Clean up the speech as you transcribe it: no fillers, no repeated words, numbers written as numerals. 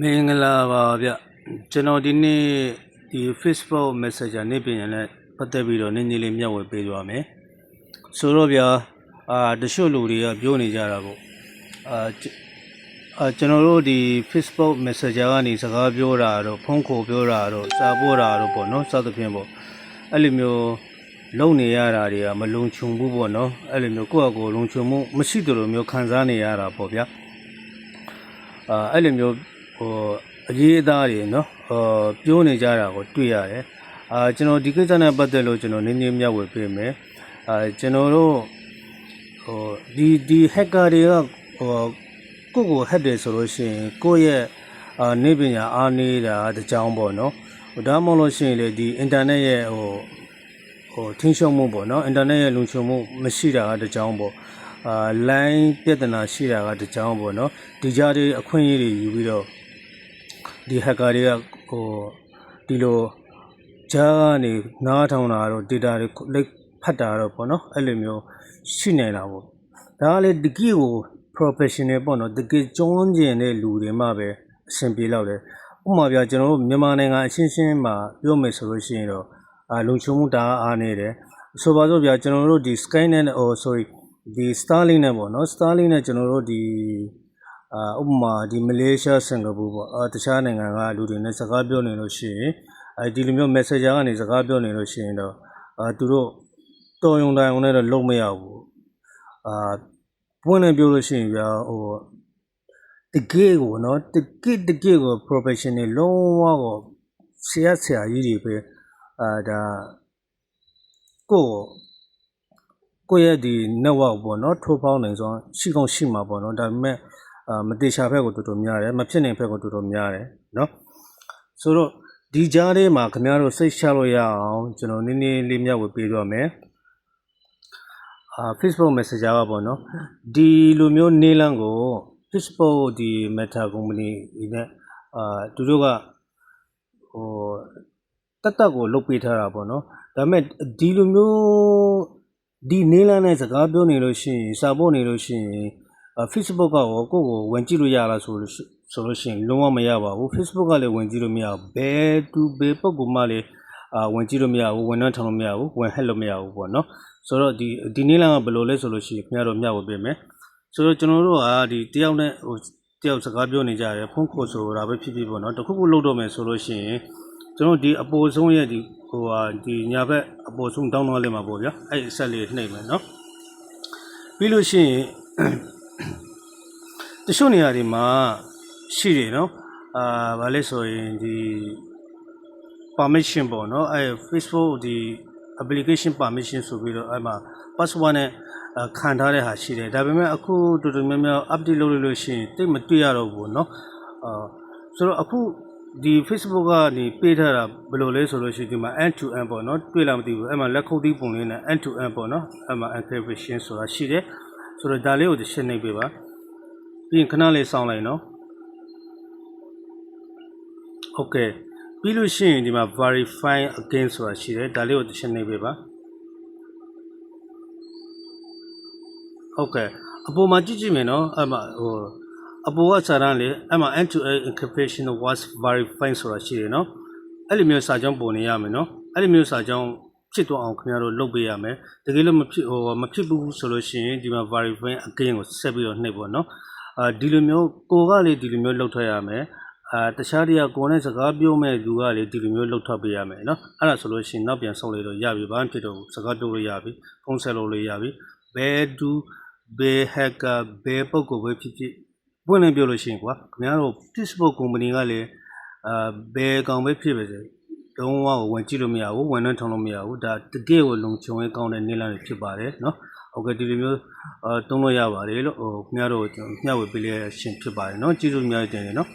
မင်္ဂလာပါဗျကျွန်တော်ဒီနေ့ဒီ Facebook Messenger နေ့ပြင်ရနဲ့ပတ်သက်ပြီးတော့နည်းနည်းလေးမျှဝေပေးသွားမယ်ဆိုတော့ဗျာတချို့လူတွေကပြောနေကြတာပေါ့ကျွန်တော်တို့ဒီ Facebook Messenger ကနေစကားပြောတာတော့ဖုန်းခေါ်ပြောတာတော့စာပို့တာတော့ပေါ့နော်စသဖြင့်ပေါ့အဲ့လိုမျိုးလုံနေရတာတွေကမလုံခြုံဘူးပေါ့နော်အဲ့လိုမျိုးကိုယ့်အကိုလုံခြုံမှုမရှိသလိုမျိုးခံစားနေရတာပေါ့ဗျာအဲ့လိုမျိုးအရေးအသားတွေနော်ပြောနေကြတာကိုတွေ့ရတယ်ကျွန်တော်ဒီကိစ္စနဲ့ပတ်သက်လို့ကျွန်တော်နည်းနည်းမျှဝေပေးမယ်ကျွန်တော်တို့ဒီ hacker တွေကကိုယ့်ကို hack တယ်ဆိုလို့ရှိရင်ကိုယ့်ရဲ့နေပညာအားနေတာတကြောင်ပေါ့နော်ဒါမှမဟုတ်လို့ရှိရင်လေဒီ internet ရဲ့ထင်းရှုံမှုပေါ့နော် internet ရဲ့လုံခြုံမှုမရှိတာကတကြောင်ပေါ့line ပြဿနာရှိတာကတကြောင်ပေါ့နော်ဒီကြားတွေအခွင့်အရေးတွေယူပြီးတော့ဒီ hacker တွေကဒီလိုကြားကနေနားထောင်တာတော့ data တွေလက်ဖတ်တာတော့ပေါ့နော်အဲ့လိုမျိုးရှိနေတာပေါ့ဒါကလေတကယ်ကို professional ပေါ့နော်တကယ်ကျွမ်းကျင်တဲ့လူတွေမှပဲအဆင်ပြေလောက်တယ်ဥပမာပြကျွန်တော်တို့မြန်မာနိုင်ငံအချင်းချင်းမှာပြောမယ်ဆိုလို့ရှိရင်တော့လုံခြုံမှုတအားနေတယ်ဆိုပါစို့ဗျာကျွန်တော်တို့ဒီ Skynet sorry ဒီ Starlink နဲ့ပေါ့နော် Starlink နဲ့ကျွန်တော်တို့ဒီဥပမာဒီမလေးရှားစင်ကာပူပေါ့တခြားနိုင်ငံကလူတွေနဲ့စကားပြောနေလို့ရှိရင်ဒီလိုမျိုး Messenger ကနေစကားပြောနေလို့ရှိရင်တော့သူတို့တော်ရုံတိုင်အောင်နဲ့တော့လုံးမရဘူးပွင့်နေပြောလို့ရှိရင်ဗျာတကယ်ကိုနော်တကယ်ကို professional လုံးဝကိုဆရာကြီးတွေပဲဒါကိုယ့်ရဲ့ဒီ network ပေါ့နော်ထိုးပေါင်းနေဆိုရှိကောင်းရှိမှာပေါ့နော်ဒါပေမဲ့မတေချာဘက်ကိုတော်တော်များတယ်မဖြစ်နိုင်ဘက်ကိုတော်တော်များတယ်နော်ဆိုတော့ဒီကြားထဲမှာခင်ဗျားတို့စိတ်ချလို့ရအောင်ကျွန်တော်နည်းနည်းလေးမျှဝေပေးသွားမယ်Facebook Messenger ကပေါ့နော်ဒီလိုမျိုးနေလန်းကို Facebook ဒီ Meta company နဲ့သူတို့ကတက်ကိုလုတ်ပေးထားတာပေါ့နော်ဒါပေမဲ့ဒီလိုမျိုးဒီနေလန်းနဲ့စကားပြောနေလို့ရှိရင်စာပို့နေလို့ရှိရင် Facebook ကကိုယ့်ကိုဝင်ကြည့်လို့ရလားဆိုလို့ရှိရင်လုံးဝမရပါဘူး Facebook ကလည်းဝင်ကြည့်လို့မရဘူးဘယ်ပုဂ္ဂိုလ်မှလည်းဝင်ကြည့်လို့မရဘူးဝင်နှထောင်လို့မရဘူးဝင်ဟက်လို့မရဘူးပေါ့နော်ဆိုတော့ဒီနေ့လမ်းကဘယ်လိုလဲဆိုလို့ရှိရင်ခင်ဗျားတို့မျှဝေပေးမယ်ဆိုတော့ကျွန်တော်တို့ကဒီတယောက်နဲ့တယောက်စကားပြောနေကြတယ်ဖုန်းခေါ်ဆိုတာပဲဖြစ်ဖြစ်ပေါ့နော်တခုခုလုပ်တော့မယ်ဆိုလို့ရှိရင်ကျွန်တော်ဒီအပေါ်ဆုံးရဲ့ဒီညာဘက်အပေါ်ဆုံးတောင်းတော့လေးမှာပေါ့ဗျာအဲ့အဆက်လေးနှိပ်မယ်နော်ပြီးလို့ရှိရင်တချို့နေရာတွေမှာရှိတယ်နော်ဘာလဲဆိုရင်ဒီ permission ပေါ့နော်အဲ့ Facebook ဒီ application permission ဆိုပြီးတော့အဲ့မှာ password နဲ့ခံထားတဲ့ဟာရှိတယ်ဒါပေမဲ့အခုတော်တော်များများ update လုပ်လို့ရှိရင်တိတ်မတွေ့ရတော့ဘူးเนาะဆိုတော့အခုဒီ Facebook ကနေပေးထားတာဘယ်လိုလဲဆိုလို့ရှိရင်ဒီမှာ end to end ပေါ့เนาะတွေ့လားမသိဘူးအဲ့မှာလက်ခုပ်သီးပုံလေးနဲ့ end to end ပေါ့เนาะအဲ့မှာ encryption ဆိုတာရှိတယ်ဆိုတော့ဒါလေးကိုရှင်းနေပေးပါပြီးရင်ခဏလေးစောင့်လိုက်เนาะ okay ပြီးလို့ရှိရင်ဒီမှာ verify again ဆိုတာရှိတယ်ဒါလေးကိုရှင်းနေပေးပါokay အပေါ်မှာကြည့်မယ်နော်အဲ့မှာအပေါ်ကစာတန်းလေအဲ့မှာ end to end encryption was verified ဆိုတာရှိတယ်နော်အဲ့လိုမျိုးစာကြောင်းပုံနေရမယ်နော်အဲ့လိုမျိုးစာကြောင်းဖြစ်တော့အောင်ခင်ဗျားတို့လုပ်ပေးရမယ်တကယ်လို့မဖြစ်ဘူးဆိုလို့ရှိရင်ဒီမှာ verify again ကိုဆက်ပြီးတော့နှိပ်ပေါ့နော်ဒီလိုမျိုးကိုကလေဒီလိုမျိုးလုပ်ထွက်ရမယ်တခြားတရားကိုနဲ့စကားပြောမဲ့လူကလေဒီလိုမျိုးလှုပ်ထွက်ပေးရမယ်နော်အဲ့ဒါဆိုလို့ရှိရင်နောက်ပြန်ဆုပ်လိုက်တော့ရပြီဘာမှဖြစ်တော့စကားပြောလို့ရပြီဖုန်းဆက်လို့ရပြီဘယ် hacker ဘယ်ပုဂ္ဂိုလ်ပဲဖြစ်ဖြစ်ပွင့်လင်းပြောလို့ရှိရင်ကွာခင်ဗျားတို့ Facebook company ကလည်းဘယ်ကောင်ပဲဖြစ်ပါစေလုံးဝကိုဝင်ကြည့်လို့မရဘူးဝင်နှထောင်လို့မရဘူးဒါတကယ်ကိုလုံခြုံရေးကောင်းတဲ့နေလမ်းတွေဖြစ်ပါတယ်နော်ဟုတ်ကဲ့ဒီလိုမျိုးတုံးလို့ရပါတယ်လို့ခင်ဗျားတို့မျှဝေပေးရရှင်ဖြစ်ပါတယ်နော်ကျေးဇူးအများကြီးတင်တယ်နော်